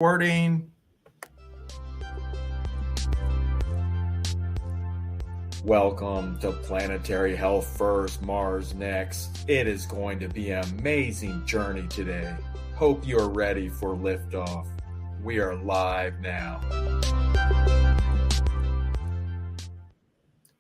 Recording. Welcome to Planetary Health First, Mars Next. It is going to be an amazing journey today. Hope you are ready for liftoff. We are live now.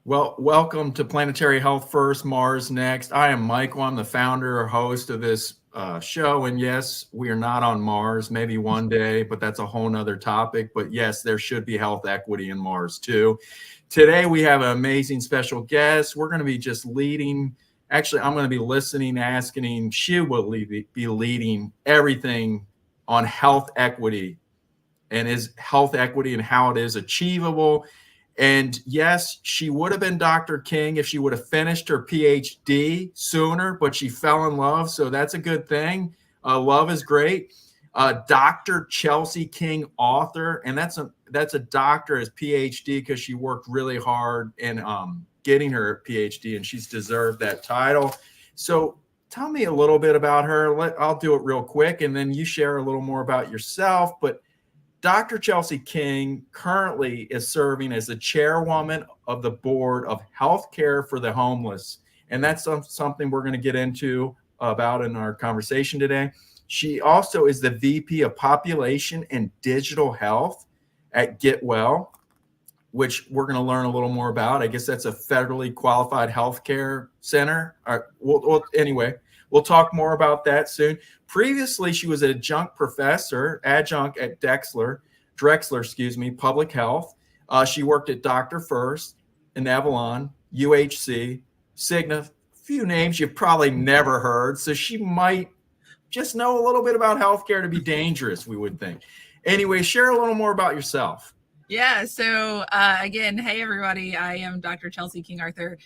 Well, welcome to Planetary Health First, Mars Next. I am Michael. I'm the founder or host of this show. And yes, we are not on Mars, maybe one day, but that's a whole nother topic. But yes, there should be health equity in Mars too. Today, we have an amazing special guest. We're going to be just leading. Actually, I'm going to be listening, asking. She will be leading everything on health equity and is health equity and how it is achievable. And yes, she would have been Dr. King if she would have finished her PhD sooner, but she fell in love. So that's a good thing. Love is great. Dr. Chelsea King, author, and that's a doctor as PhD because she worked really hard in getting her PhD, and she's deserved that title. So tell me a little bit about her. I'll do it real quick, and then you share a little more about yourself. But Dr. Chelsea King currently is serving as the chairwoman of the board of healthcare for the homeless. And that's something we're going to get into about in our conversation today. She also is the VP of Population and Digital Health at Get Well, which we're going to learn a little more about. I guess that's a federally qualified healthcare center. Anyway, we'll talk more about that soon. Previously, she was an adjunct at Drexler, Public Health. She worked at Dr. First, Avalon, UHC, Cigna, a few names you've probably never heard. So she might just know a little bit about healthcare to be dangerous, we would think. Anyway, share a little more about yourself. Yeah. So again, hey, everybody. I am Dr. Chelsea King Arthur,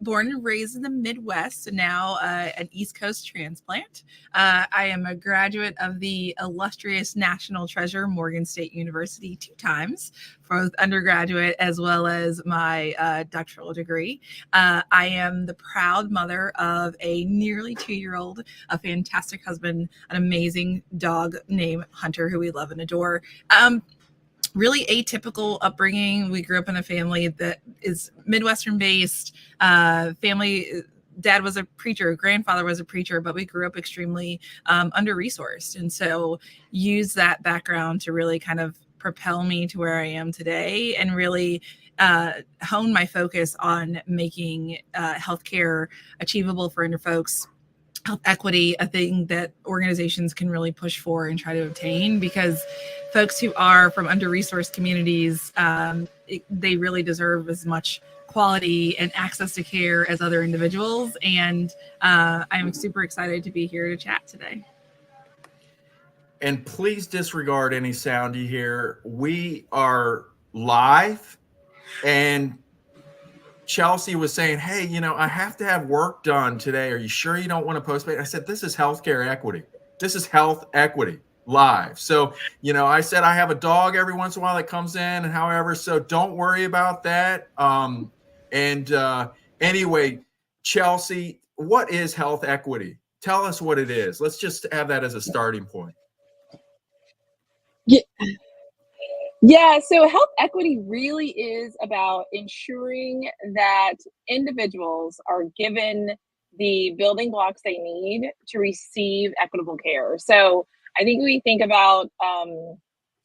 born and raised in the Midwest, and now an East Coast transplant. I am a graduate of the illustrious national treasure, Morgan State University, 2 times, both undergraduate as well as my doctoral degree. I am the proud mother of a nearly 2-year-old, a fantastic husband, an amazing dog named Hunter, who we love and adore. Really atypical upbringing. We grew up in a family that is Midwestern based. Family, dad was a preacher, grandfather was a preacher, but we grew up extremely under-resourced. And so use that background to really kind of propel me to where I am today and really hone my focus on making healthcare achievable for under folks. Health equity, a thing that organizations can really push for and try to obtain, because folks who are from under-resourced communities, they really deserve as much quality and access to care as other individuals. And I'm super excited to be here to chat today. And please disregard any sound you hear. We are live, and Chelsea was saying, hey, I have to have work done today. Are you sure you don't want to postpone? I said, this is healthcare equity. This is health equity live. So, I said I have a dog every once in a while that comes in and however, so don't worry about that. Anyway, Chelsea, what is health equity? Tell us what it is. Let's just have that as a starting point. Yeah, so health equity really is about ensuring that individuals are given the building blocks they need to receive equitable care. So I think we think about,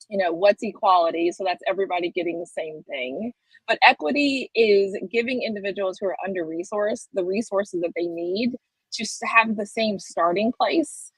what's equality? So that's everybody getting the same thing. But equity is giving individuals who are under-resourced the resources that they need to have the same starting place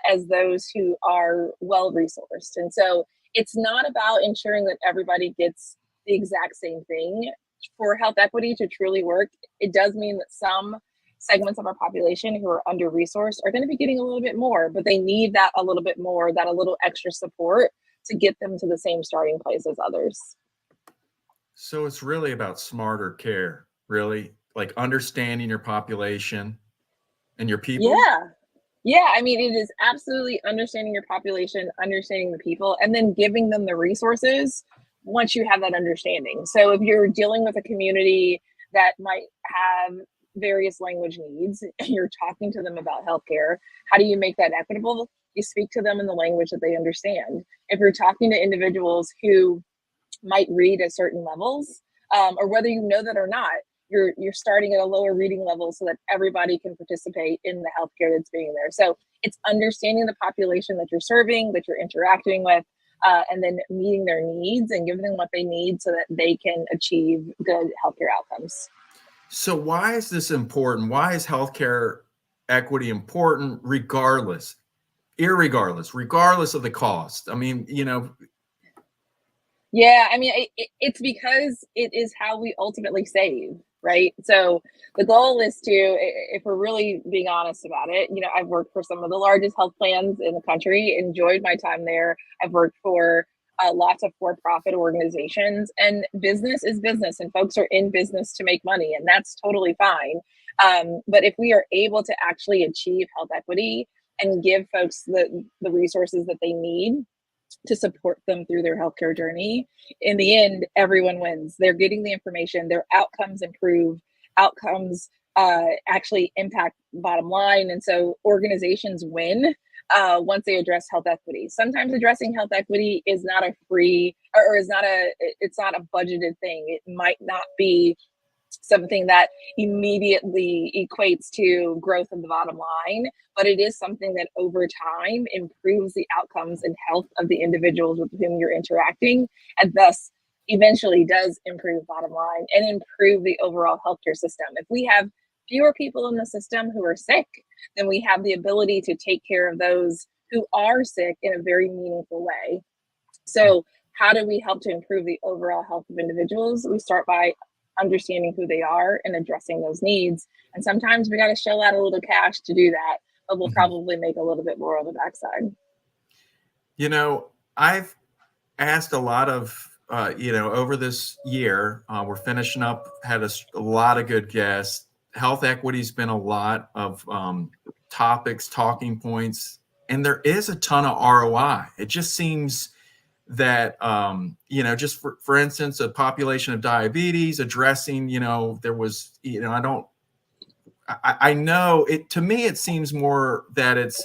as those who are well-resourced. And so it's not about ensuring that everybody gets the exact same thing. For health equity to truly work, it does mean that some segments of our population who are under-resourced are going to be getting a little bit more, but they need that a little bit more, that a little extra support to get them to the same starting place as others. So it's really about smarter care, really, like understanding your population and your people. Yeah, I mean, it is absolutely understanding your population, understanding the people, and then giving them the resources once you have that understanding. So if you're dealing with a community that might have various language needs, and you're talking to them about healthcare, how do you make that equitable? you speak to them in the language that they understand. If you're talking to individuals who might read at certain levels, or whether you know that or not, you're starting at a lower reading level so that everybody can participate in the healthcare that's being there. So it's understanding the population that you're serving, that you're interacting with, and then meeting their needs and giving them what they need so that they can achieve good healthcare outcomes. So why is this important? Why is healthcare equity important regardless, regardless of the cost? I mean, Yeah, I mean, it's because it is how we ultimately save, right? So the goal is to, if we're really being honest about it, I've worked for some of the largest health plans in the country, enjoyed my time there. I've worked for lots of for-profit organizations, and business is business, and folks are in business to make money, and that's totally fine. But if we are able to actually achieve health equity and give folks the resources that they need to support them through their healthcare journey, in the end, everyone wins. They're getting the information, their outcomes improve, outcomes actually impact bottom line. And so organizations win once they address health equity. Sometimes addressing health equity is not a free, or is not it's not a budgeted thing. It might not be something that immediately equates to growth in the bottom line, but it is something that over time improves the outcomes and health of the individuals with whom you're interacting, and thus eventually does improve bottom line and improve the overall healthcare system. If we have fewer people in the system who are sick, then we have the ability to take care of those who are sick in a very meaningful way. So how do we help to improve the overall health of individuals? We start by understanding who they are and addressing those needs. And sometimes we got to shell out a little cash to do that, but we'll probably make a little bit more on the backside. I've asked a lot of, over this year, we're finishing up, had a lot of good guests. Health equity's been a lot of topics, talking points, and there is a ton of ROI. It just seems that, just for instance, a population of diabetes addressing, there was, I know it, to me, it seems more that it's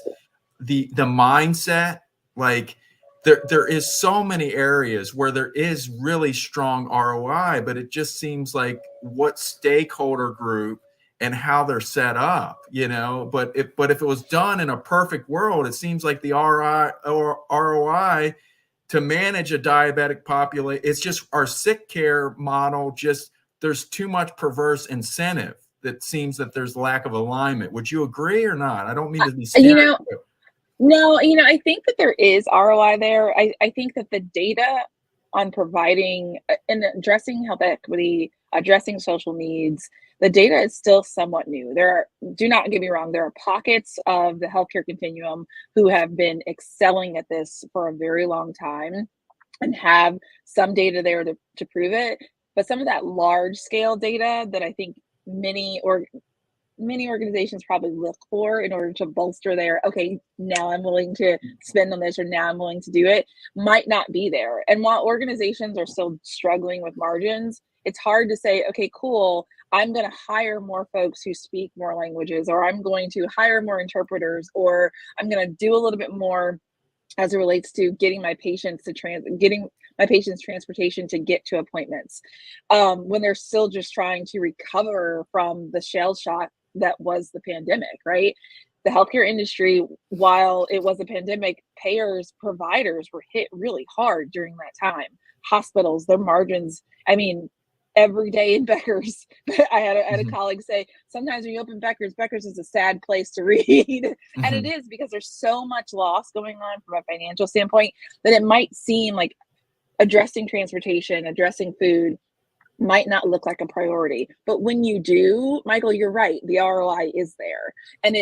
the mindset, like there is so many areas where there is really strong ROI, but it just seems like what stakeholder group and how they're set up, but if it was done in a perfect world, it seems like the ROI to manage a diabetic population, it's just our sick care model, just there's too much perverse incentive that seems that there's lack of alignment. Would you agree or not? I don't mean to be scary. No, I think that there is ROI there. I think that the data on providing and addressing health equity, addressing social needs, the data is still somewhat new. Do not get me wrong, there are pockets of the healthcare continuum who have been excelling at this for a very long time and have some data there to prove it. But some of that large scale data that I think many organizations probably look for in order to bolster their, okay, now I'm willing to spend on this, or now I'm willing to do it, might not be there. And while organizations are still struggling with margins, it's hard to say, okay, cool, I'm going to hire more folks who speak more languages, or I'm going to hire more interpreters, or I'm going to do a little bit more as it relates to getting my patients transportation to get to appointments, when they're still just trying to recover from the shell shock that was the pandemic, right? The healthcare industry, while it was a pandemic, payers, providers were hit really hard during that time. Hospitals, their margins, I mean, every day in Becker's, I had a colleague say, sometimes when you open Becker's is a sad place to read. And it is, because there's so much loss going on from a financial standpoint that it might seem like addressing transportation, addressing food might not look like a priority. But when you do, Michael, you're right, the ROI is there. And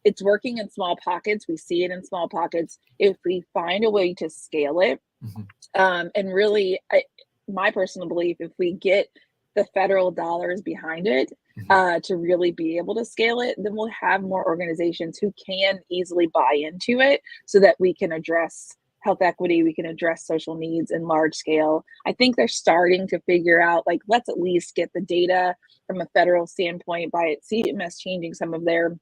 it's working in small pockets. We see it in small pockets. If we find a way to scale it, and really, my personal belief, if we get the federal dollars behind it, to really be able to scale it, then we'll have more organizations who can easily buy into it so that we can address health equity, we can address social needs in large scale. I think they're starting to figure out, like, let's at least get the data from a federal standpoint by CMS changing some of their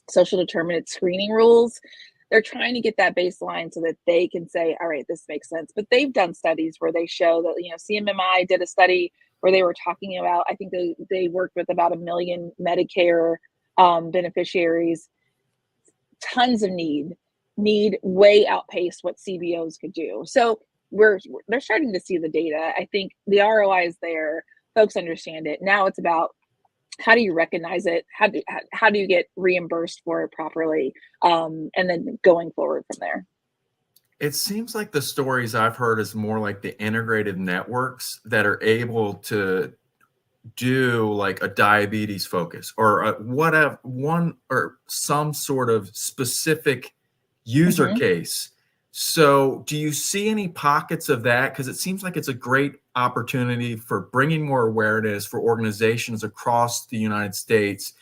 social determinant screening rules. they're trying to get that baseline so that they can say, all right, this makes sense. But they've done studies where they show that, CMMI did a study where they were talking about, I think they worked with about 1 million Medicare beneficiaries. Tons of need way outpaced what CBOs could do. So they're starting to see the data. I think the ROI is there. Folks understand it. Now it's about, how do you recognize it? How do you get reimbursed for it properly? And then going forward from there. It seems like the stories I've heard is more like the integrated networks that are able to do like a diabetes focus or some sort of specific user case. So do you see any pockets of that? Because it seems like it's a great opportunity for bringing more awareness for organizations across the United States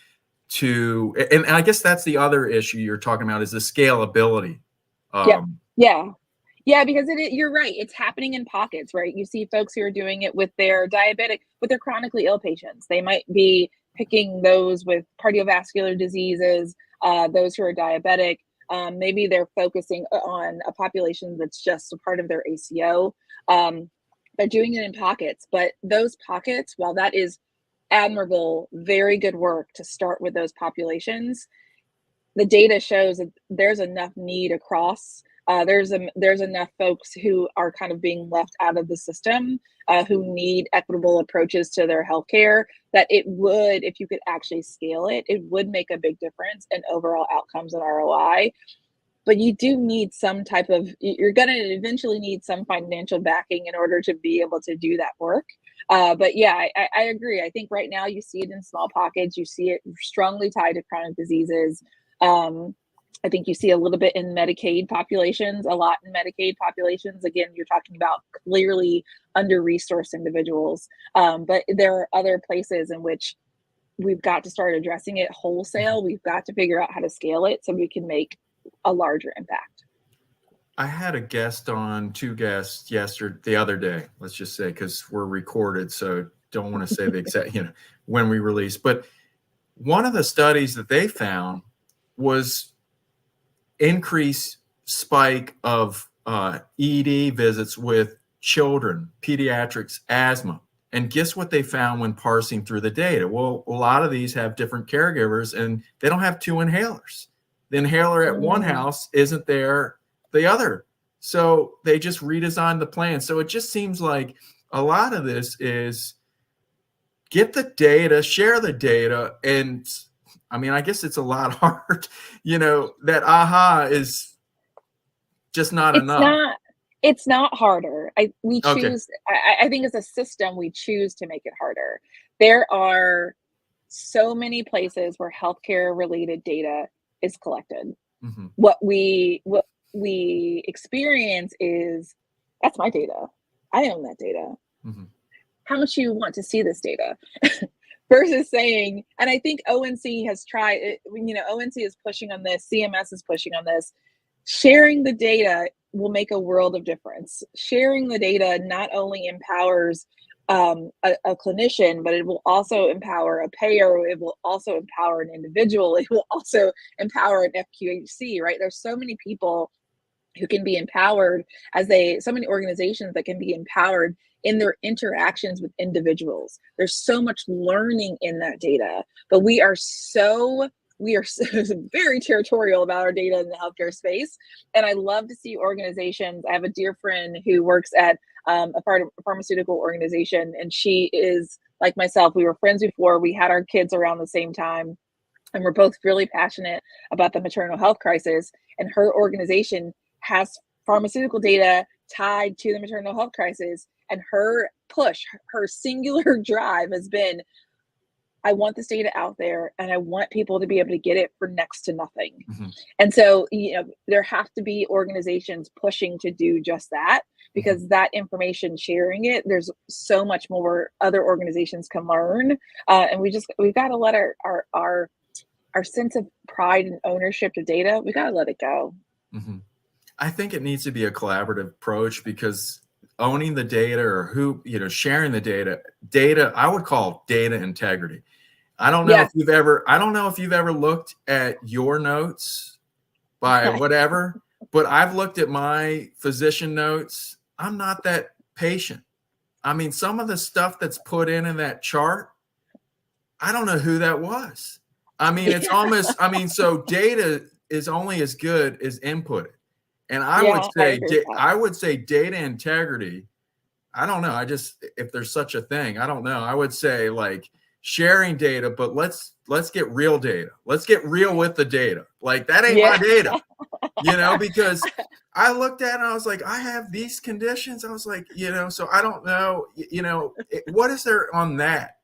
and I guess that's the other issue you're talking about, is the scalability. Yeah, because you're right. It's happening in pockets, right? You see folks who are doing it with their chronically ill patients. They might be picking those with cardiovascular diseases, those who are diabetic. Maybe they're focusing on a population that's just a part of their ACO. They're doing it in pockets, but those pockets, while that is admirable, very good work to start with those populations, the data shows that there's enough need across. There's enough folks who are kind of being left out of the system, who need equitable approaches to their healthcare, that it would, if you could actually scale it, it would make a big difference in overall outcomes and ROI. But you do need you're going to eventually need some financial backing in order to be able to do that work. But yeah, I agree. I think right now you see it in small pockets. You see it strongly tied to chronic diseases. I think you see a little bit in Medicaid populations, a lot in Medicaid populations. Again, you're talking about clearly under-resourced individuals. But there are other places in which we've got to start addressing it wholesale. We've got to figure out how to scale it so we can make a larger impact. I had two guests the other day, let's just say, because we're recorded, so don't want to say the exact, when we release. But one of the studies that they found was increased spike of ED visits with children, pediatrics, asthma. And guess what they found when parsing through the data? Well, a lot of these have different caregivers and they don't have two inhalers. The inhaler at one house isn't there, the other. So they just redesigned the plan. So it just seems like a lot of this is get the data, share the data, and I mean, I guess it's a lot hard, that aha is just not enough. It's not harder. I think as a system, we choose to make it harder. There are so many places where healthcare related data is collected. What we experience is, that's my data. I own that data. How much you want to see this data? Versus saying, and I think ONC has tried, ONC is pushing on this, CMS is pushing on this. Sharing the data will make a world of difference. Sharing the data not only empowers a clinician, but it will also empower a payer. It will also empower an individual. It will also empower an FQHC, right? There's so many people who can be empowered so many organizations that can be empowered in their interactions with individuals. There's so much learning in that data, but we are so very territorial about our data in the healthcare space. And I love to see organizations. I have a dear friend who works at a pharmaceutical organization, and she is like myself. We were friends before. We had our kids around the same time, and we're both really passionate about the maternal health crisis. And her organization has pharmaceutical data tied to the maternal health crisis. And her push, her singular drive has been, I want this data out there and I want people to be able to get it for next to nothing. And so, there have to be organizations pushing to do just that, because that information, sharing it, there's so much more other organizations can learn. And we've got to let our sense of pride and ownership to data, we got to let it go. I think it needs to be a collaborative approach, because owning the data, or sharing the data, I would call data integrity. I don't know if you've ever looked at your notes by whatever. But I've looked at my physician notes. I'm not that patient. I mean, some of the stuff that's put in that chart, I don't know who that was. I mean, it's almost, I mean, so data is only as good as input. And I would Yeah, I say, agree with that. I would say data integrity. I don't know. I just, if there's such a thing, I don't know. I would say like sharing data, but let's get real data. Let's get real with the data. Like that ain't my data, because I looked at it and I was like, I have these conditions. I was like, so I don't know, what is there on that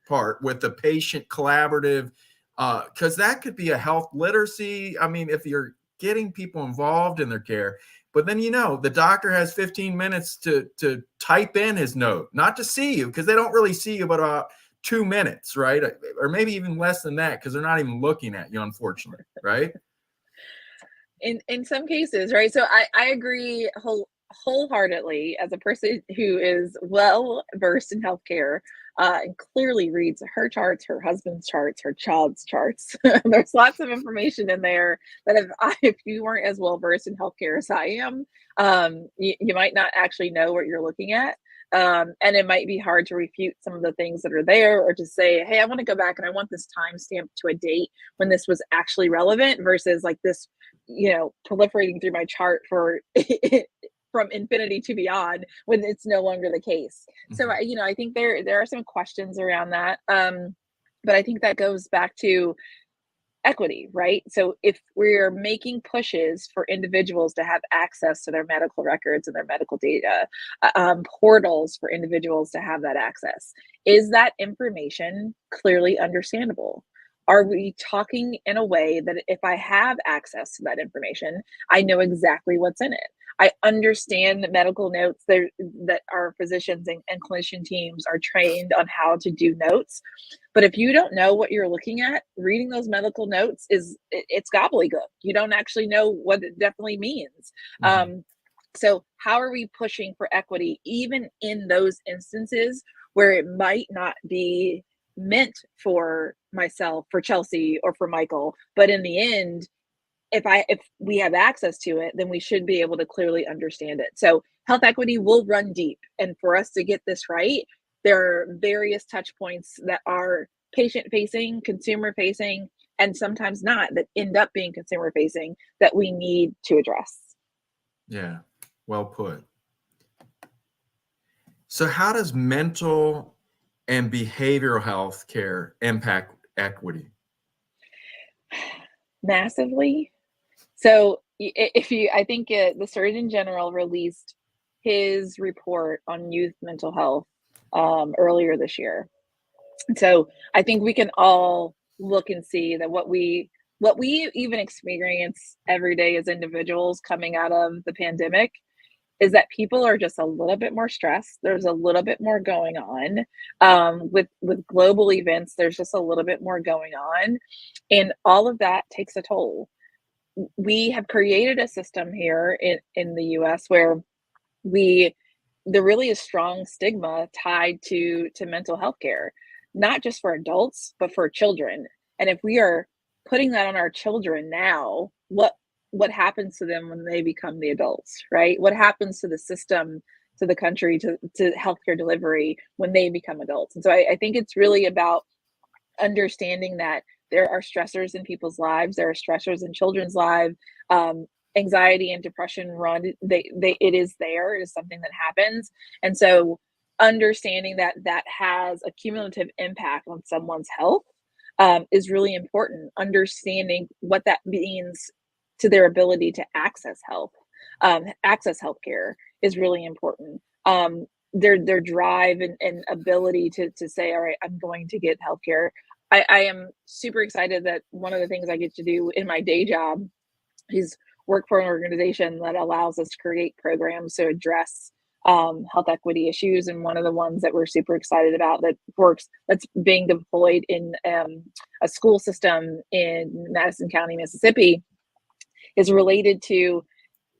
part with the patient collaborative? Because that could be a health literacy. I mean, if you're getting people involved in their care, but then, the doctor has 15 minutes to type in his note, not to see you, because they don't really see you but about 2 minutes, right? Or maybe even less than that, because they're not even looking at you, unfortunately, right? In some cases, right? So I agree wholeheartedly as a person who is well versed in healthcare, and clearly reads her charts, her husband's charts, her child's charts. There's lots of information in there that if you weren't as well versed in healthcare as I am, you might not actually know what you're looking at. And it might be hard to refute some of the things that are there, or to say, hey, I want to go back and I want this timestamp to a date when this was actually relevant, versus like this, proliferating through my chart for from infinity to beyond when it's no longer the case. So, I think there are some questions around that. But I think that goes back to equity, right? So if we're making pushes for individuals to have access to their medical records and their medical data, portals for individuals to have that access, is that information clearly understandable? Are we talking in a way that if I have access to that information, I know exactly what's in it? I understand the medical notes that our physicians and clinician teams are trained on how to do notes. But if you don't know what you're looking at, reading those medical notes it's gobbledygook. You don't actually know what it definitely means. So how are we pushing for equity, even in those instances where it might not be meant for myself, for Chelsea, or for Michael, but in the end, if we have access to it, then we should be able to clearly understand it. So health equity will run deep. And for us to get this right, there are various touch points that are patient facing, consumer facing, and sometimes not, that end up being consumer facing, that we need to address. Yeah, well put. So how does mental and behavioral health care impact equity? Massively. So I think the Surgeon General released his report on youth mental health earlier this year. So I think we can all look and see that what we even experience every day as individuals coming out of the pandemic is that people are just a little bit more stressed. There's a little bit more going on with global events. There's just a little bit more going on, and all of that takes a toll. We have created a system here in the US where there really is strong stigma tied to mental health care, not just for adults, but for children. And if we are putting that on our children now, what happens to them when they become the adults, right? What happens to the system, to the country, to healthcare delivery when they become adults? And so I think it's really about understanding that there are stressors in people's lives, there are stressors in children's lives. Anxiety and depression it is something that happens. And so understanding that has a cumulative impact on someone's health is really important. Understanding what that means to their ability to access healthcare is really important. Their drive and ability to say, all right, I'm going to get healthcare. I am super excited that one of the things I get to do in my day job is work for an organization that allows us to create programs to address health equity issues. And one of the ones that we're super excited about that's being deployed in a school system in Madison County, Mississippi, is related to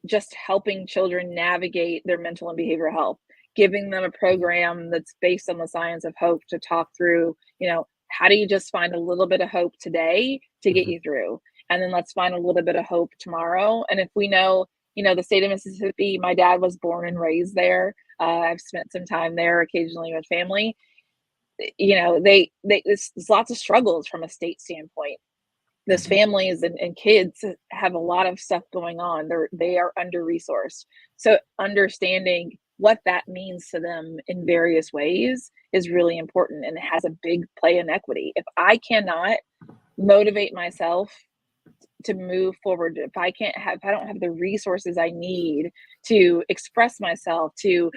just helping children navigate their mental and behavioral health, giving them a program that's based on the science of hope to talk through, how do you just find a little bit of hope today to get you through? and then let's find a little bit of hope tomorrow. And if we know, the state of Mississippi, my dad was born and raised there. I've spent some time there occasionally with family. There's lots of struggles from a state standpoint. Those families and kids have a lot of stuff going on. They are under-resourced. So understanding what that means to them in various ways is really important, and it has a big play in equity. If I cannot motivate myself to move forward, if I don't have the resources I need to express myself, to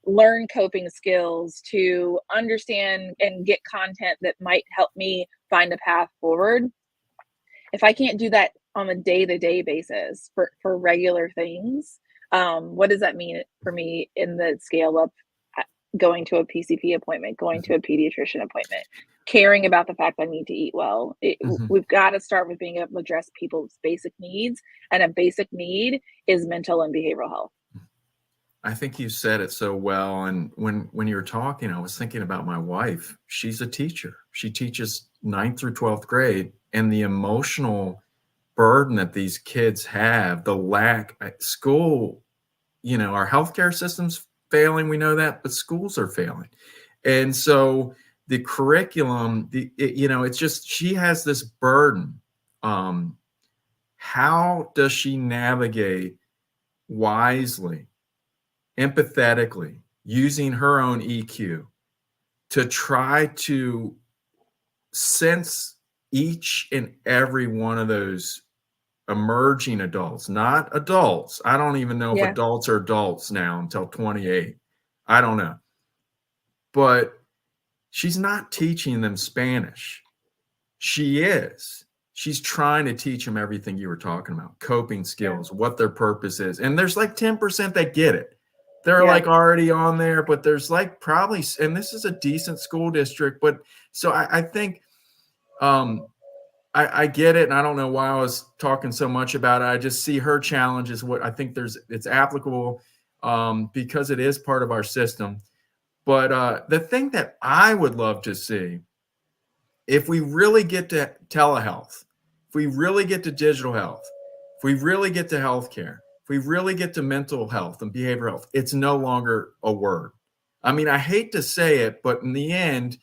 learn coping skills, to understand and get content that might help me find a path forward, if I can't do that on a day-to-day basis for regular things, what does that mean for me in the scale of going to a PCP appointment, going to a pediatrician appointment, caring about the fact I need to eat well? We've got to start with being able to address people's basic needs, and a basic need is mental and behavioral health. I think you said it so well. And when you were talking, I was thinking about my wife. She's a teacher. She teaches 9th through 12th grade, and the emotional burden that these kids have, the lack at school, our healthcare system's failing. We know that, but schools are failing. And so the curriculum, it's just, she has this burden. How does she navigate wisely, empathetically, using her own EQ to try to sense each and every one of those emerging adults, not adults. I don't even know if adults are adults now until 28. I don't know. But she's not teaching them Spanish. She's trying to teach them everything you were talking about, coping skills, what their purpose is. And there's like 10% that get it. They're like already on there, but there's like probably, and this is a decent school district, but so I think I get it. And I don't know why I was talking so much about it. I just see her challenge is what I think it's applicable because it is part of our system. But the thing that I would love to see, if we really get to telehealth, if we really get to digital health, if we really get to healthcare, if we really get to mental health and behavioral health, it's no longer a word. I mean, I hate to say it, but in the end,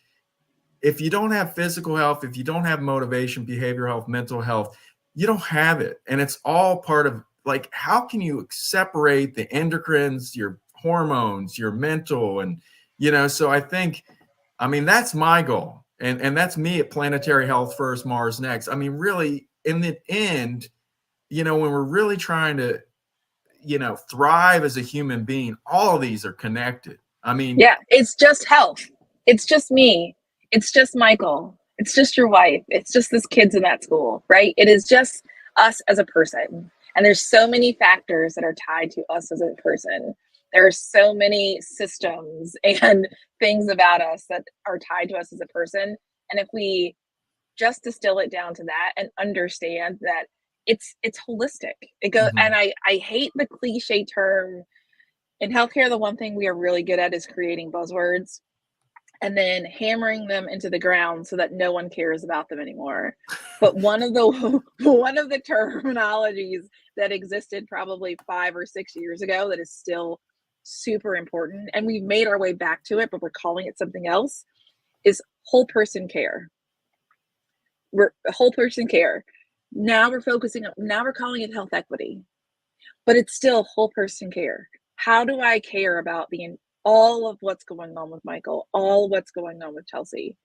if you don't have physical health, if you don't have motivation, behavioral health, mental health, you don't have it. And it's all part of, like, how can you separate the endocrines, your hormones, your mental, and, so I think, that's my goal. And that's me at Planetary Health First, Mars Next. I mean, really, in the end, when we're really trying to, thrive as a human being, all of these are connected. It's just health. It's just me. It's just Michael. It's just your wife. It's just this kids in that school, right? It is just us as a person. And there's so many factors that are tied to us as a person. There are so many systems and things about us that are tied to us as a person. And if we just distill it down to that and understand that it's holistic, it goes. And I hate the cliche term in healthcare. The one thing we are really good at is creating buzzwords and then hammering them into the ground so that no one cares about them anymore. But one of the terminologies that existed probably 5 or 6 years ago that is still super important, and we've made our way back to it, but we're calling it something else, is whole person care. We're whole person care. Now we're calling it health equity, but it's still whole person care. How do I care about all of what's going on with Michael, all of what's going on with Chelsea?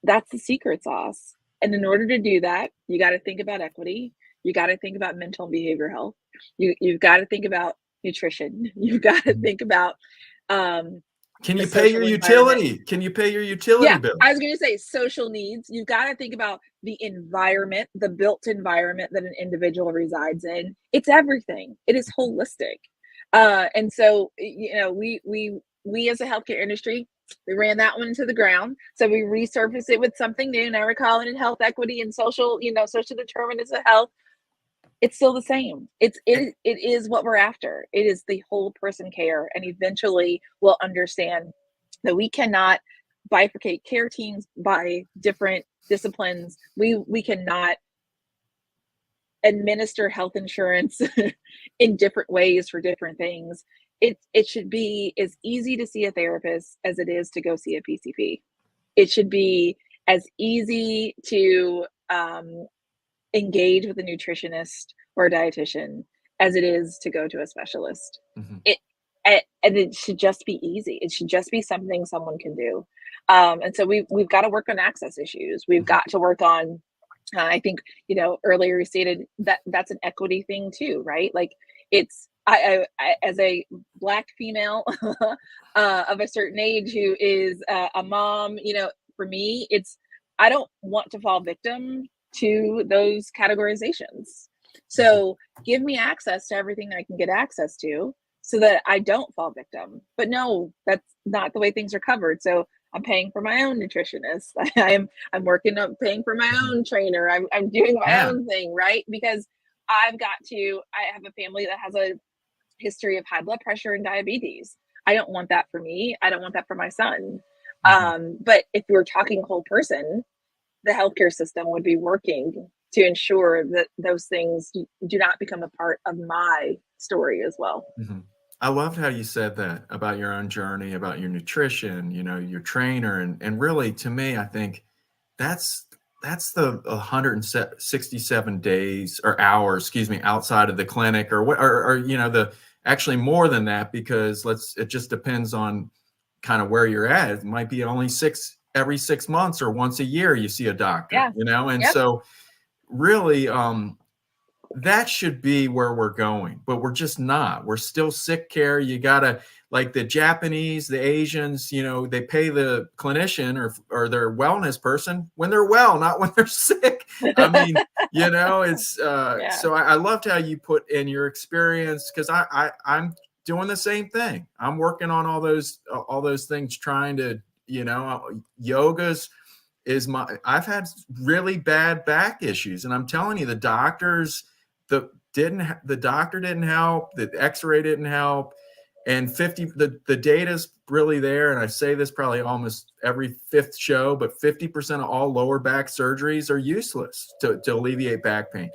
That's the secret sauce. And in order to do that, you got to think about equity. You got to think about mental and behavioral health. You've got to think about nutrition. You've got to think about can you pay your utility? Can you pay your utility bill? I was going to say social needs. You've got to think about the environment, the built environment that an individual resides in. It's everything. It is holistic. And so, we as a healthcare industry, we ran that one into the ground. So we resurfaced it with something new. Now we're calling it health equity and social determinants of health. It's still the same. It is what we're after. It is the whole person care. And eventually we'll understand that we cannot bifurcate care teams by different disciplines. We cannot administer health insurance in different ways for different things. It should be as easy to see a therapist as it is to go see a PCP. It should be as easy to engage with a nutritionist or a dietitian as it is to go to a specialist. Mhm. And it should just be easy. It should just be something someone can do. And so we've got to work on access issues. We've got to work on, I think, earlier you stated that that's an equity thing too, right? Like it's, I as a Black female of a certain age who is a mom, for me, I don't want to fall victim to those categorizations. So give me access to everything I can get access to so that I don't fall victim. But no, that's not the way things are covered. So I'm paying for my own nutritionist. I'm working on paying for my own trainer. I'm doing my own thing, right? Because I have a family that has a history of high blood pressure and diabetes. I don't want that for me. I don't want that for my son. But if we're talking whole person, the healthcare system would be working to ensure that those things do not become a part of my story as well. I loved how you said that about your own journey, about your nutrition, your trainer. And really, to me, I think that's the 167 days or hours, outside of the clinic or the actually more than that, because it just depends on kind of where you're at. It might be only every 6 months or once a year you see a doctor, and so really, that should be where we're going, but we're just not. We're still sick care. You gotta, like the Japanese, the Asians, they pay the clinician or their wellness person when they're well, not when they're sick. I mean, it's so I loved how you put in your experience, because I'm doing the same thing. I'm working on all those things, trying to, yoga's I've had really bad back issues, and I'm telling you, the doctor didn't help, the x-ray didn't help, and the data's really there, and I say this probably almost every fifth show, but 50% of all lower back surgeries are useless to alleviate back pain.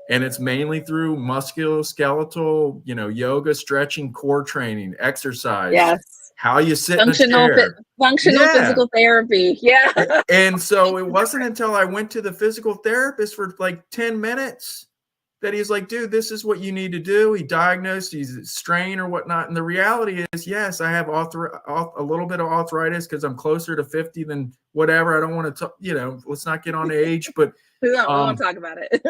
And it's mainly through musculoskeletal, yoga, stretching, core training, exercise. Yes. How you sit in a chair. Functional physical therapy. Yeah. And so it wasn't until I went to the physical therapist for like 10 minutes that he's like, dude, this is what you need to do. He diagnosed he's strain or whatnot. And the reality is, yes, I have a little bit of arthritis because I'm closer to 50 than whatever. I don't want to, let's not get on age, but we won't talk about it.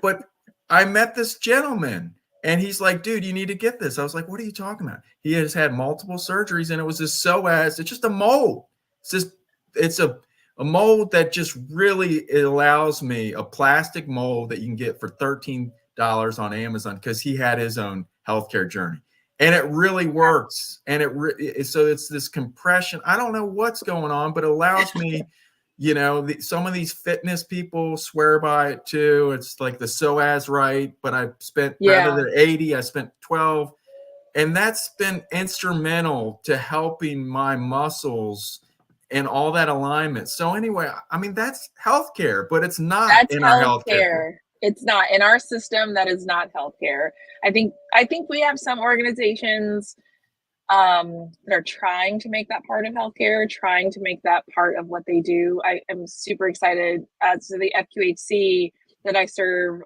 but I met this gentleman, and he's like, dude, you need to get this. I was like, what are you talking about? He has had multiple surgeries, and it was this psoas. It's just a mold. It's a mold that just really allows me, a plastic mold that you can get for $13 on Amazon, because he had his own healthcare journey, and it really works. And so it's this compression. I don't know what's going on, but it allows me, some of these fitness people swear by it too. It's like the psoas, right? But I spent rather than 80, I spent 12, and that's been instrumental to helping my muscles and all that alignment. So anyway, I mean, that's healthcare, but it's not in our healthcare. It's not in our system. That is not healthcare. I think we have some organizations that are trying to make that part of healthcare, trying to make that part of what they do. I am super excited. So the FQHC that I serve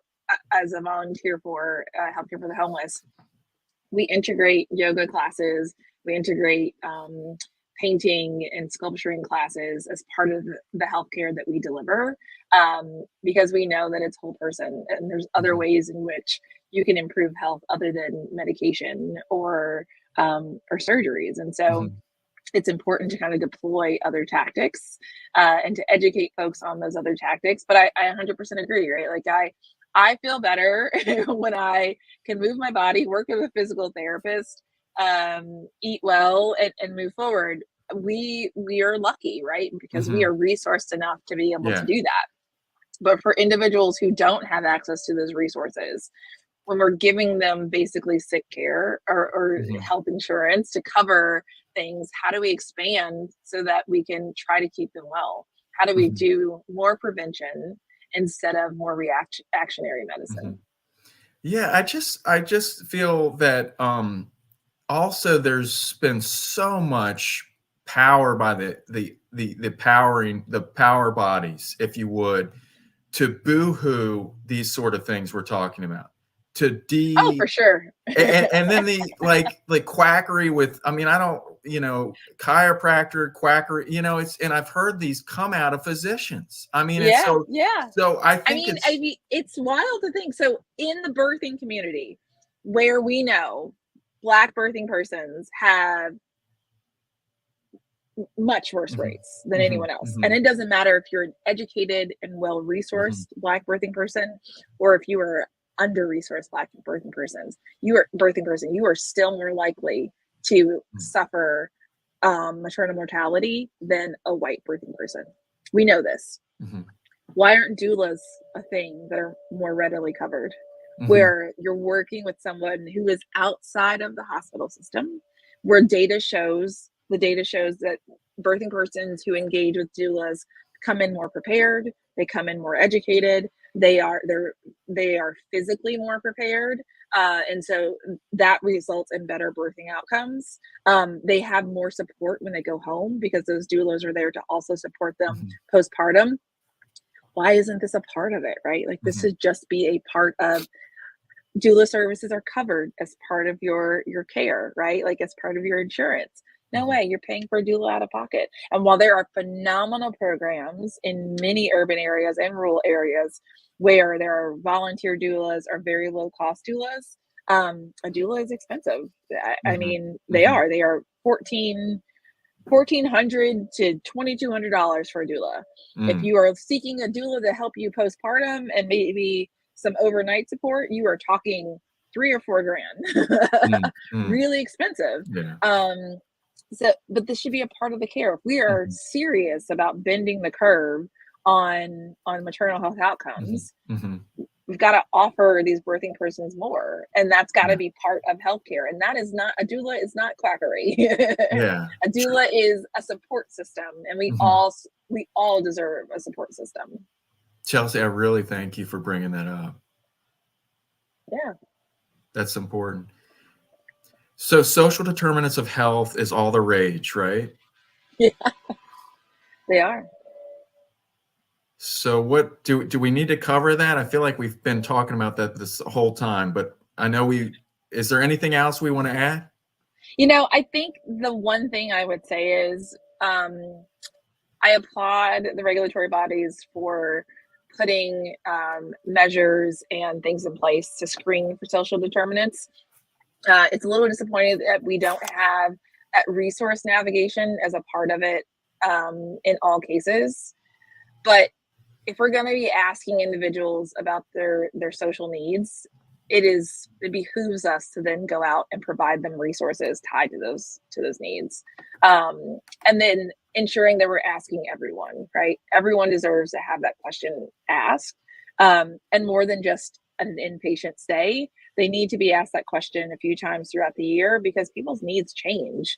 as a volunteer for, Healthcare for the Homeless, we integrate yoga classes. We integrate painting and sculpturing classes as part of the healthcare that we deliver, because we know that it's whole person, and there's other ways in which you can improve health other than medication or surgeries. And so it's important to kind of deploy other tactics and to educate folks on those other tactics. But I 100% agree, right? Like I feel better when I can move my body, work with a physical therapist, eat well, and move forward. We are lucky, right? Because we are resourced enough to be able to do that. But for individuals who don't have access to those resources, when we're giving them basically sick care or health insurance to cover things, how do we expand so that we can try to keep them well? How do we do more prevention instead of more reactionary medicine? Yeah, I just feel that also there's been so much power by the power bodies, if you would, to boo-hoo these sort of things we're talking about. To Oh, for sure. and then the like quackery with, I mean, I don't, chiropractor, quackery, it's, and I've heard these come out of physicians. I mean, it's Yeah, yeah. so I I think mean, I it's mean, it's wild to think. So in the birthing community, where we know Black birthing persons have much worse mhm, rates than mhm, anyone else. And mhm, it doesn't matter if you're an educated and mhm, well-resourced Black birthing person, or if you are under-resourced Black birthing person, you are still more likely to mhm, suffer maternal mortality than a white birthing person. We know this. mhm, Why aren't doulas a thing that are more readily covered? mhm, Where you're working with someone who is outside of the hospital system, where the data shows that birthing persons who engage with doulas come in more prepared, they come in more educated, they are physically more prepared, and so that results in better birthing outcomes. They have more support when they go home because those doulas are there to also support them mhm, postpartum. Why isn't this a part of it, right? Like, this mhm, should just be a part of doula services are covered as part of your care, right? Like, as part of your insurance. No mhm, way, you're paying for a doula out of pocket. And while there are phenomenal programs in many urban areas and rural areas where there are volunteer doulas or very low cost doulas, a doula is expensive. I mhm, mean, mhm, they are 1,400 to $2,200 for a doula. If mm, you are seeking a doula to help you postpartum and maybe some overnight support, you are talking 3 or 4 grand. mm, mm, Really expensive. yeah, Um, but this should be a part of the care. If we are mhm, serious about bending the curve on maternal health mhm, outcomes, mhm, we've got to offer these birthing persons more, and that's got to yeah, be part of healthcare. And that is not, a doula is not quackery. yeah, A doula is a support system, and mhm. we all deserve a support system. Chelsea, I really thank you for bringing that up. Yeah. That's important. So social determinants of health is all the rage, right? Yeah, they are. So what do we need to cover that? I feel like we've been talking about that this whole time, but I know is there anything else we want to add? I think the one thing I would say is, I applaud the regulatory bodies for putting measures and things in place to screen for social determinants. It's a little disappointing that we don't have that resource navigation as a part of it in all cases. But if we're going to be asking individuals about their social needs, it behooves us to then go out and provide them resources tied to those needs, and then ensuring that we're asking everyone, right? Everyone deserves to have that question asked, and more than just an inpatient stay, they need to be asked that question a few times throughout the year because people's needs change.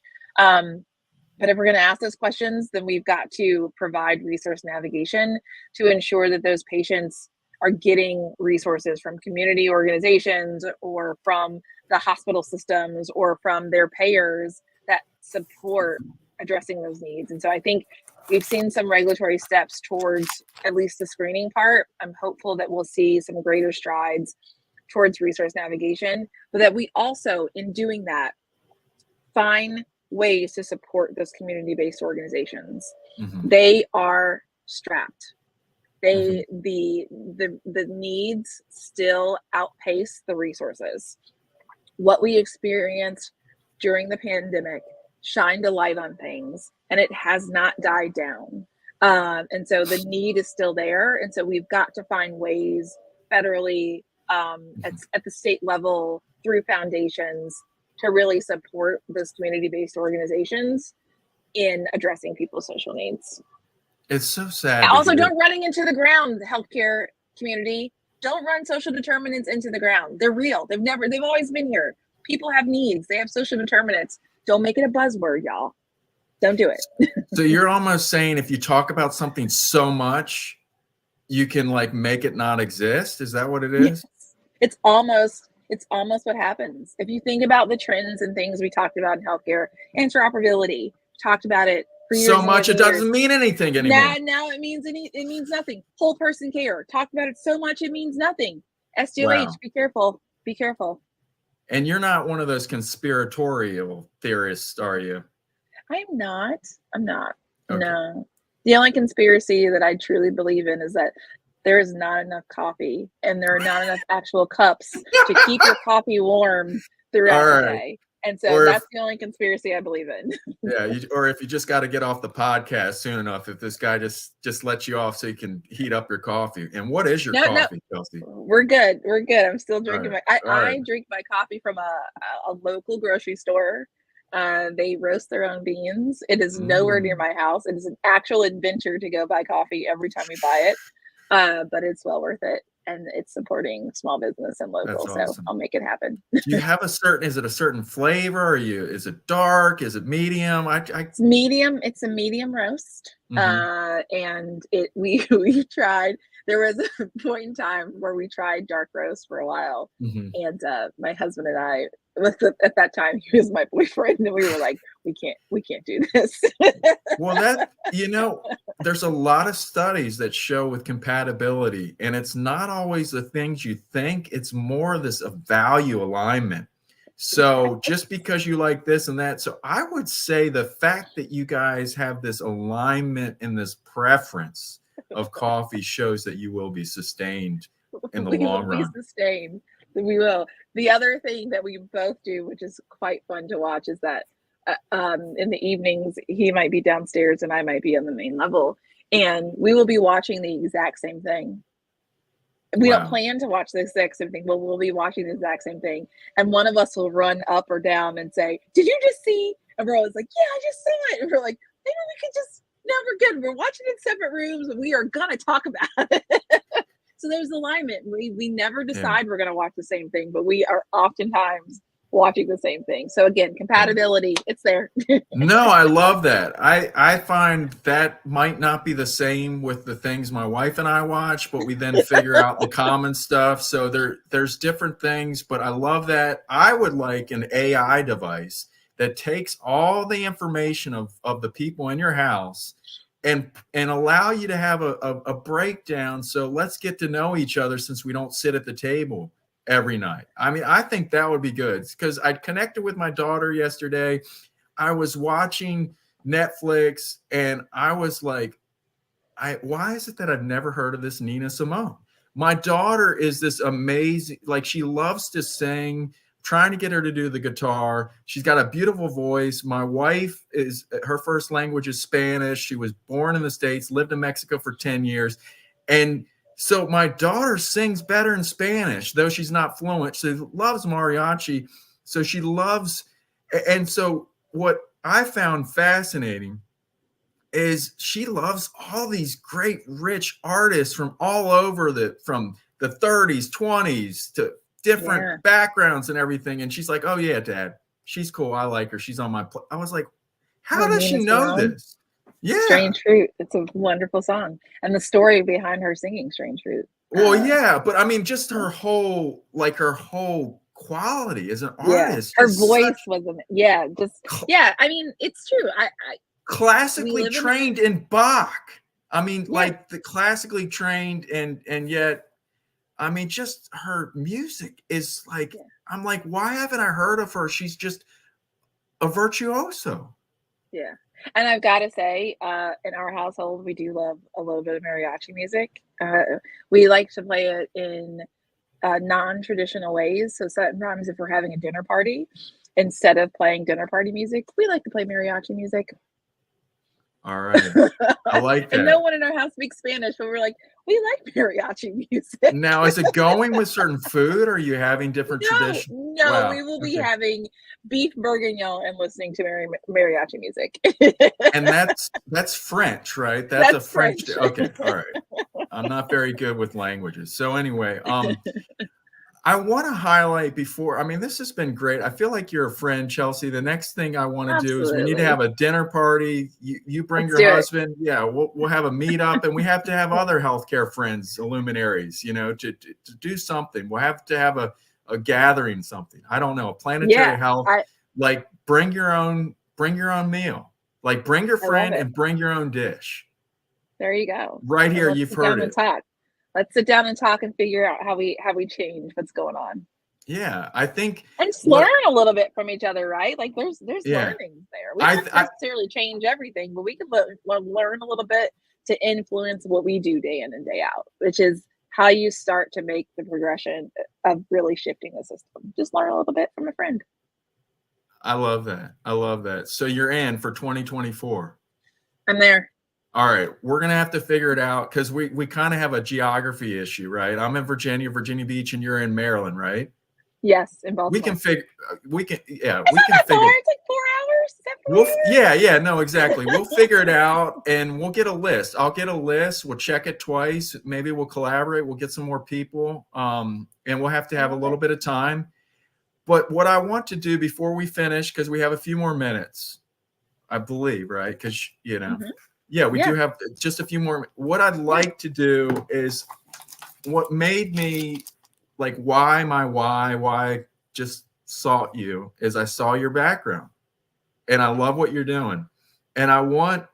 But if we're going to ask those questions, then we've got to provide resource navigation to ensure that those patients are getting resources from community organizations or from the hospital systems or from their payers that support addressing those needs. And so I think we've seen some regulatory steps towards at least the screening part. I'm hopeful that we'll see some greater strides towards resource navigation, but that we also, in doing that, find ways to support those community-based organizations. Mhm, They are strapped. mhm, The needs still outpace the resources. What we experienced during the pandemic shined a light on things, and it has not died down. And so the need is still there, and so we've got to find ways federally, mhm. at the state level, through foundations, to really support those community-based organizations in addressing people's social needs. It's so sad to Also, hear. don't running into the ground, the healthcare community. Don't run social determinants into the ground. They're real. They've always been here. People have needs. They have social determinants. Don't make it a buzzword, y'all. Don't do it. So you're almost saying if you talk about something so much, you can like make it not exist. Is that what it Yes. is? it's almost what happens. If you think about the trends and things we talked about in healthcare, interoperability, talked about it for years. So much it doesn't mean anything anymore. Now it means nothing. Whole person care. Talked about it so much it means nothing. SDOH, Wow. be careful. Be careful. And you're not one of those conspiratorial theorists, are you? I'm not. Okay. No. The only conspiracy that I truly believe in is that there is not enough coffee and there are not enough actual cups to keep your coffee warm throughout the day. And so that's the only conspiracy I believe in. Yeah, or if you just got to get off the podcast soon enough, if this guy just lets you off so you can heat up your coffee. And what is your coffee, Chelsea? We're good. I'm still drinking I drink my coffee from a local grocery store. They roast their own beans. It is nowhere near my house. It is an actual adventure to go buy coffee every time we buy it. But it's well worth it. And it's supporting small business and local. Awesome. So I'll make it happen. Do you have is it a certain flavor? Is it dark? Is it medium? It's medium. It's a medium roast. And we tried, there was a point in time where we tried dark roast for a while. And my husband and I, at that time, he was my boyfriend, and we were like, we can't do this. Well, there's a lot of studies that show with compatibility, and it's not always the things you think, it's more this value alignment. So just because you like this and that, so I would say the fact that you guys have this alignment and this preference of coffee shows that you will be sustained in the long run. We will. The other thing that we both do, which is quite fun to watch, is that in the evenings, he might be downstairs and I might be on the main level, and we will be watching the exact same thing. We don't plan to watch the exact same thing, but we'll be watching the exact same thing. And one of us will run up or down and say, "Did you just see?" And we're always like, "Yeah, I just saw it." And we're like, "Maybe we could just." No, we're good. We're watching in separate rooms, and we are gonna talk about it. So there's alignment. We never decide we're going to watch the same thing, but we are oftentimes watching the same thing. So again, compatibility, it's there. No, I love that. I find that might not be the same with the things my wife and I watch, but we then figure out the common stuff. So there's different things, but I love that. I would like an AI device that takes all the information of the people in your house and allow you to have a breakdown. So let's get to know each other since we don't sit at the table every night. I mean, I think that would be good because I connected with my daughter yesterday. I was watching Netflix and I was like, why is it that I've never heard of this Nina Simone? My daughter is this amazing, like she loves to sing, trying to get her to do the guitar. She's got a beautiful voice. My wife her first language is Spanish. She was born in the States, lived in Mexico for 10 years. And so my daughter sings better in Spanish, though she's not fluent. She loves mariachi. So she loves, and so what I found fascinating is she loves all these great, rich artists from all over from the 30s, 20s to different backgrounds and everything. And she's like, "Oh yeah, Dad, she's cool. I like her. She's on my I was like, how does she know this? Yeah. Strange Fruit. It's a wonderful song. And the story behind her singing Strange Fruit. Well, yeah, but I mean, just her whole quality as an artist. Her voice wasn't, I mean, it's true. I classically trained in Bach. I mean, like the classically trained and yet, I mean, just her music is like, I'm like, why haven't I heard of her? She's just a virtuoso. Yeah. And I've got to say, in our household, we do love a little bit of mariachi music. We like to play it in non-traditional ways. So sometimes if we're having a dinner party, instead of playing dinner party music, we like to play mariachi music. All right. I like that. And no one in our house speaks Spanish, but we're like, we like mariachi music. Now, is it going with certain food? Or are you having different traditions? No, wow. We will be having beef bourguignon and listening to mariachi music. And that's French, right? That's a French. Okay. All right. I'm not very good with languages. So anyway, I want to highlight before, I mean, this has been great. I feel like you're a friend, Chelsea. The next thing I want to do is we need to have a dinner party. You bring Let's your do it. husband. Yeah, we'll have a meetup, and we have to have other healthcare friends, luminaries, to do something. We'll have to have a gathering, something. I don't know, a planetary health. Like bring your own meal. Like bring your friend and bring your own dish. There you go. Right here, you've heard it. Let's sit down and talk and figure out how we change what's going on. Yeah, I think, and just learn a little bit from each other, right? Like there's learnings there. We don't necessarily change everything, but we can learn a little bit to influence what we do day in and day out, which is how you start to make the progression of really shifting the system. Just learn a little bit from a friend. I love that. I love that. So you're in for 2024. I'm there. All right, we're gonna have to figure it out because we kind of have a geography issue, right? I'm in Virginia Beach, and you're in Maryland, right? Yes, in Baltimore. We can figure. We can figure. It's like 4 hours. Is that 4 hours? Yeah, no, exactly. We'll figure it out, and we'll get a list. I'll get a list. We'll check it twice. Maybe we'll collaborate. We'll get some more people, and we'll have to have a little bit of time. But what I want to do before we finish, because we have a few more minutes, I believe, right? Because yeah, we do have just a few more. What I'd like to do is what made me like why I just sought you is I saw your background and I love what you're doing. And I want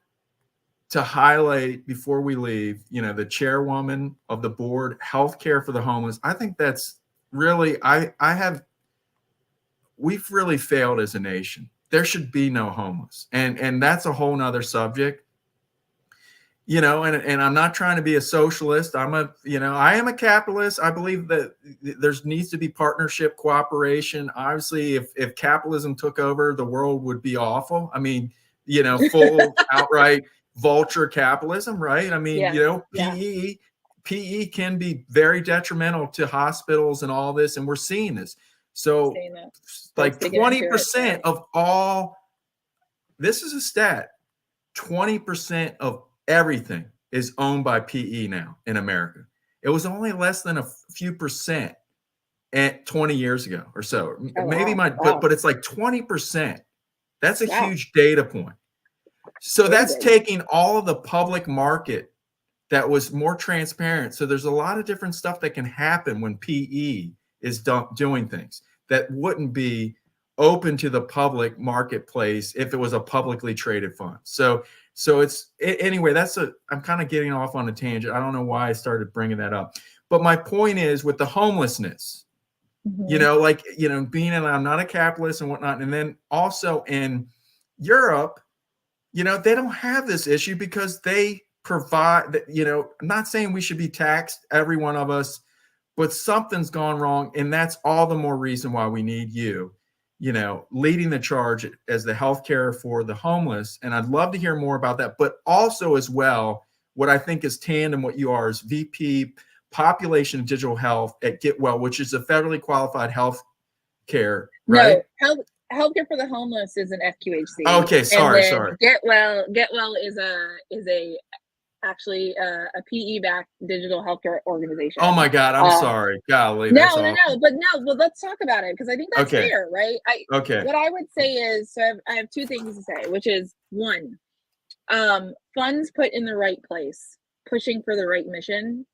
to highlight before we leave, the chairwoman of the board, healthcare for the homeless. I think that's really, we've really failed as a nation. There should be no homeless. And that's a whole nother subject. And I'm not trying to be a socialist. I am a capitalist. I believe that there needs to be partnership, cooperation. Obviously, if capitalism took over, the world would be awful. I mean, full outright vulture capitalism, right? I mean, PE can be very detrimental to hospitals and all this, and we're seeing this. So like 20% of all, this is a stat, 20% of everything is owned by PE now in America. It was only less than a few percent 20 years ago or so. But it's like 20%. That's a huge data point. So that's taking all of the public market that was more transparent. So there's a lot of different stuff that can happen when PE is doing things that wouldn't be open to the public marketplace if it was a publicly traded fund. So anyway, I'm kind of getting off on a tangent. I don't know why I started bringing that up, but my point is with the homelessness, being I'm not a capitalist and whatnot. And then also in Europe, they don't have this issue because they provide that, I'm not saying we should be taxed, every one of us, but something's gone wrong. And that's all the more reason why we need you, leading the charge as the healthcare for the homeless. And I'd love to hear more about that. But also as well, what I think is tandem what you are is VP Population and Digital Health at Get Well, which is a federally qualified health care, right? No, healthcare for the homeless is an FQHC. Okay, sorry. Get Well is actually a PE-backed digital healthcare organization. Oh my God, I'm sorry. Golly, no. Well, let's talk about it because I think that's fair, right? What I would say is, so I have two things to say, which is one, funds put in the right place, pushing for the right mission,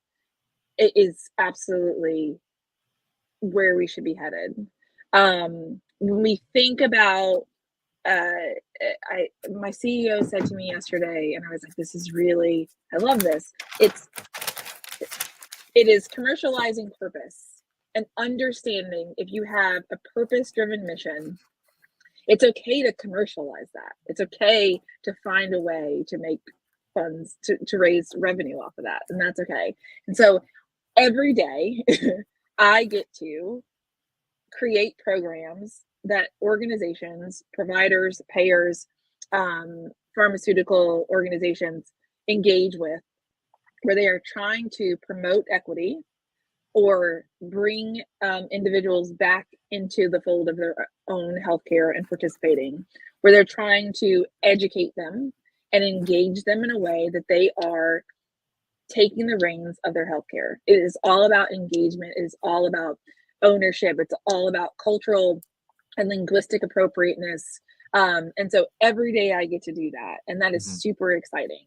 it is absolutely where we should be headed. When we think about my CEO said to me yesterday, and I was like, this is really, I love this. It is commercializing purpose and understanding if you have a purpose-driven mission, it's okay to commercialize that. It's okay to find a way to make funds, to raise revenue off of that. And that's okay. And so every day I get to create programs that organizations, providers, payers, pharmaceutical organizations engage with, where they are trying to promote equity or bring individuals back into the fold of their own healthcare and participating, where they're trying to educate them and engage them in a way that they are taking the reins of their healthcare. It is all about engagement. It is all about ownership. It's all about cultural and linguistic appropriateness. And so every day I get to do that, and that is super exciting.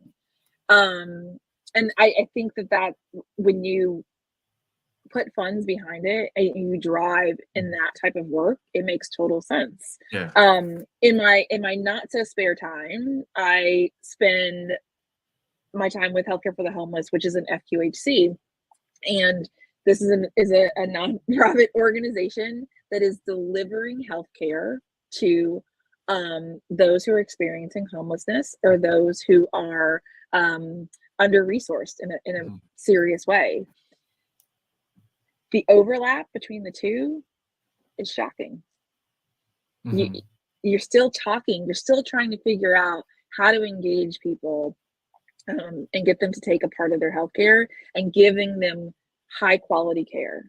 And I think that when you put funds behind it and you drive in that type of work, it makes total sense. Yeah. In my not so spare time, I spend my time with Healthcare for the Homeless, which is an FQHC, and this is a nonprofit organization that is delivering healthcare to those who are experiencing homelessness or those who are under-resourced in a serious way. The overlap between the two is shocking. You're still talking, you're still trying to figure out how to engage people and get them to take a part of their healthcare and giving them high quality care.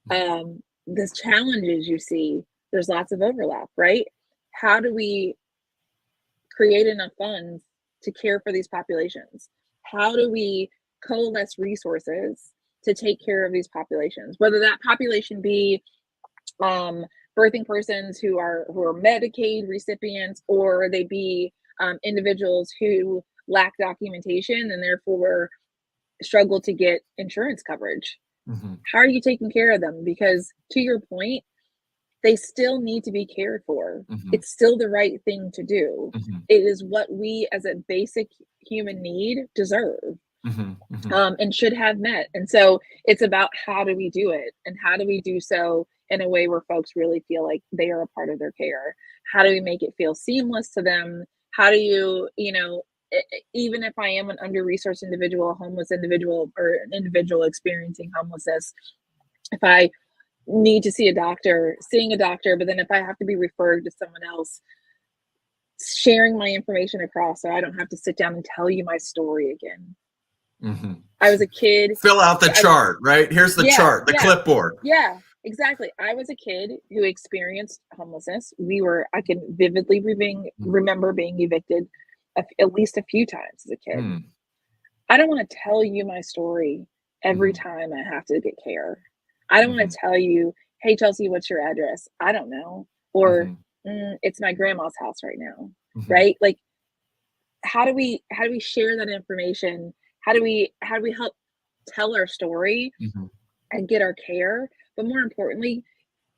The challenges you see, there's lots of overlap, right? How do we create enough funds to care for these populations? How do we coalesce resources to take care of these populations? Whether that population be birthing persons who are Medicaid recipients, or they be individuals who lack documentation and therefore struggle to get insurance coverage. How are you taking care of them? Because to your point, they still need to be cared for. It's still the right thing to do. It is what we as a basic human need deserve and should have met. And so it's about how do we do it, and how do we do so in a way where folks really feel like they are a part of their care? How do we make it feel seamless to them? How do you, even if I am an under-resourced individual, a homeless individual, or an individual experiencing homelessness, if I need to see a doctor, seeing a doctor, but then if I have to be referred to someone else, sharing my information across so I don't have to sit down and tell you my story again. I was a kid. Fill out the chart, right? Here's the chart, the clipboard. Yeah, exactly. I was a kid who experienced homelessness. I can vividly remember being evicted at least a few times as a kid. I don't want to tell you my story every time I have to get care. I don't want to tell you, hey, Chelsea, what's your address? I don't know. Or it's my grandma's house right now, right? Like, how do we share that information? How do we help tell our story and get our care? But more importantly,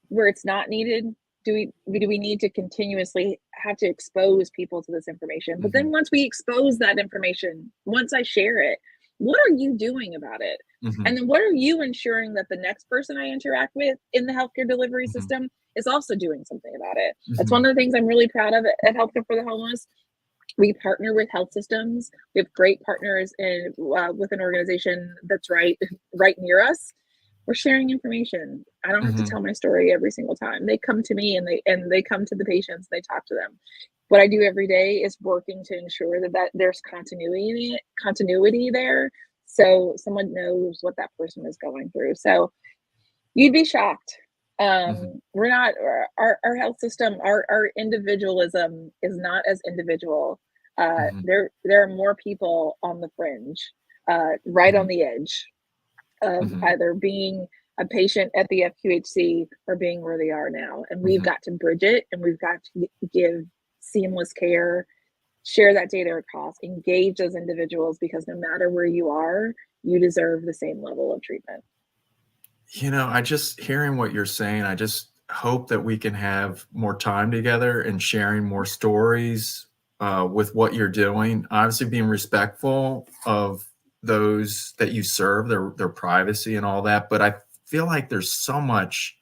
where it's not needed, do we need to continuously have to expose people to this information? But then once we expose that information, once I share it, what are you doing about it? And then what are you ensuring that the next person I interact with in the healthcare delivery system is also doing something about it? That's one of the things I'm really proud of at Healthcare for the Homeless. We partner with health systems. We have great partners with an organization that's right near us. We're sharing information. I don't have to tell my story every single time. They come to me and they come to the patients, they talk to them. What I do every day is working to ensure that there's continuity there, so someone knows what that person is going through. So you'd be shocked. We're not, our health system, our individualism is not as individual. There are more people on the fringe, right on the edge of either being a patient at the FQHC or being where they are now. And we've got to bridge it, and we've got to give seamless care, share that data across, engage those individuals, because no matter where you are, you deserve the same level of treatment. I just hearing what you're saying, I just hope that we can have more time together and sharing more stories with what you're doing. Obviously being respectful of those that you serve, their privacy and all that. But I feel like there's so much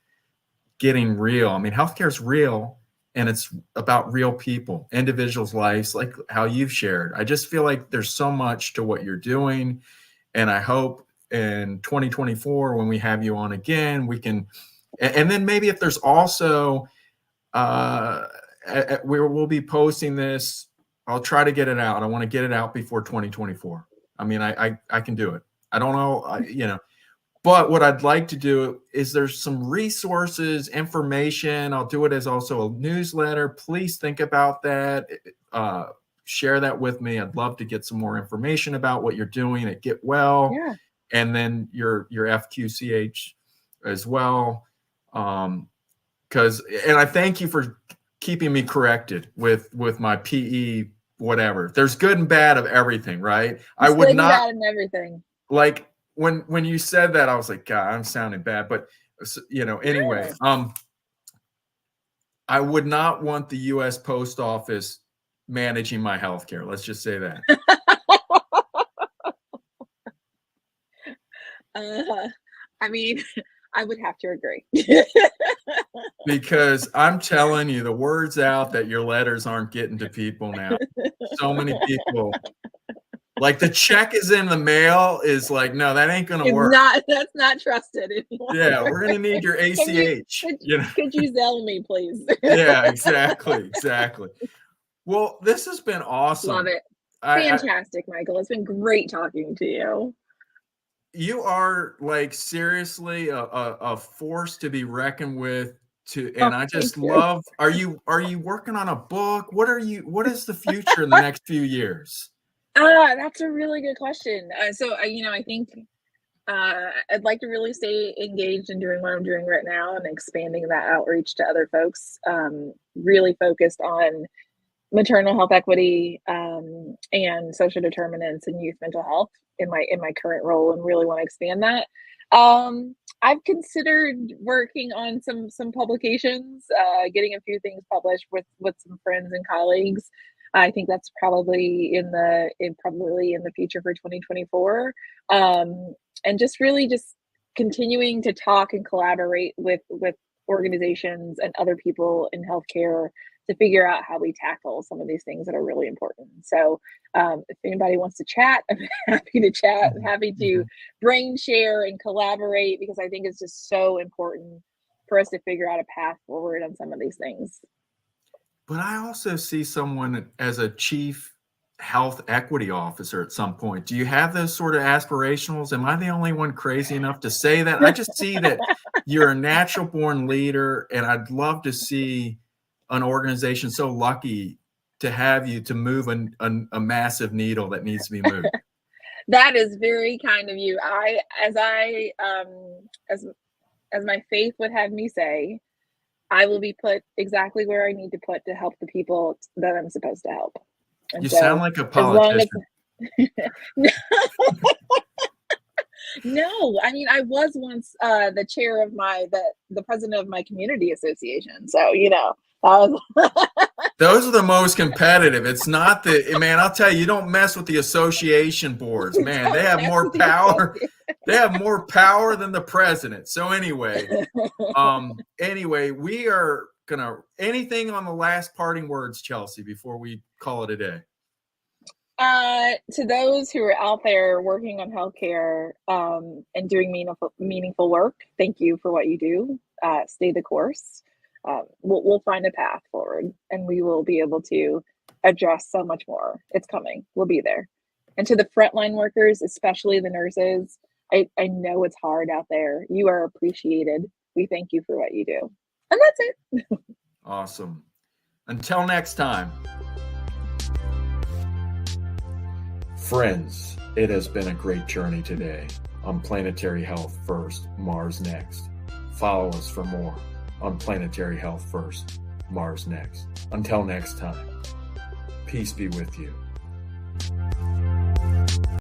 getting real. I mean, healthcare is real, and it's about real people, individuals' lives, like how you've shared. I just feel like there's so much to what you're doing. And I hope in 2024, when we have you on again, we can, and then maybe if there's also, we'll be posting this. I'll try to get it out. I want to get it out before 2024. I mean, I can do it. I don't know, but what I'd like to do is there's some resources, information. I'll do it as also a newsletter. Please think about that. Share that with me. I'd love to get some more information about what you're doing at Get Well, and then your FQCH as well. Because, and I thank you for keeping me corrected with my PE, whatever. There's good and bad of everything, right? I would good not, and bad and everything. like when you said that, I was like, God, I'm sounding bad, but anyway, I would not want the U.S. Post Office managing my healthcare. Let's just say that. I mean, I would have to agree. Because I'm telling you, the word's out that your letters aren't getting to people now. So many people, like the check is in the mail, is like, no, that ain't gonna work. That's not trusted anymore. Yeah, we're gonna need your ACH. Could you Zelle me, please? Yeah, exactly. Well, this has been awesome. Love it. Fantastic, Michael. It's been great talking to you. You are like seriously a force to be reckoned with. I just love. Are you working on a book? What is the future in the next few years? That's a really good question. I think I'd like to really stay engaged in doing what I'm doing right now and expanding that outreach to other folks. Really focused on maternal health equity and social determinants and youth mental health in my current role, and really want to expand that. I've considered working on some publications, getting a few things published with some friends and colleagues. I think that's probably in the future for 2024, and just continuing to talk and collaborate with organizations and other people in healthcare to figure out how we tackle some of these things that are really important. So if anybody wants to chat, I'm happy to chat. I'm happy to brain share and collaborate, because I think it's just so important for us to figure out a path forward on some of these things. But I also see someone as a chief health equity officer at some point. Do you have those sort of aspirationals? Am I the only one crazy enough to say that? I just see that you're a natural born leader, and I'd love to see an organization so lucky to have you to move a massive needle that needs to be moved. That is very kind of you. As my faith would have me say, I will be put exactly where I need to put to help the people that I'm supposed to help. And you sound like a politician. No, I mean, I was once the chair of the president of my community association. So, those are the most competitive. It's not man, I'll tell you, you don't mess with the association boards, man. They have more power. They have more power than the president. So anyway, we are anything on the last parting words, Chelsea, before we call it a day? To those who are out there working on healthcare and doing meaningful work, thank you for what you do. Stay the course. We'll find a path forward, and we will be able to address so much more. It's coming. We'll be there. And to the frontline workers, especially the nurses, I know it's hard out there. You are appreciated. We thank you for what you do. And that's it. Awesome. Until next time. Friends, it has been a great journey today on Planetary Health First, Mars Next. Follow us for more on Planetary Health First, Mars Next. Until next time, peace be with you.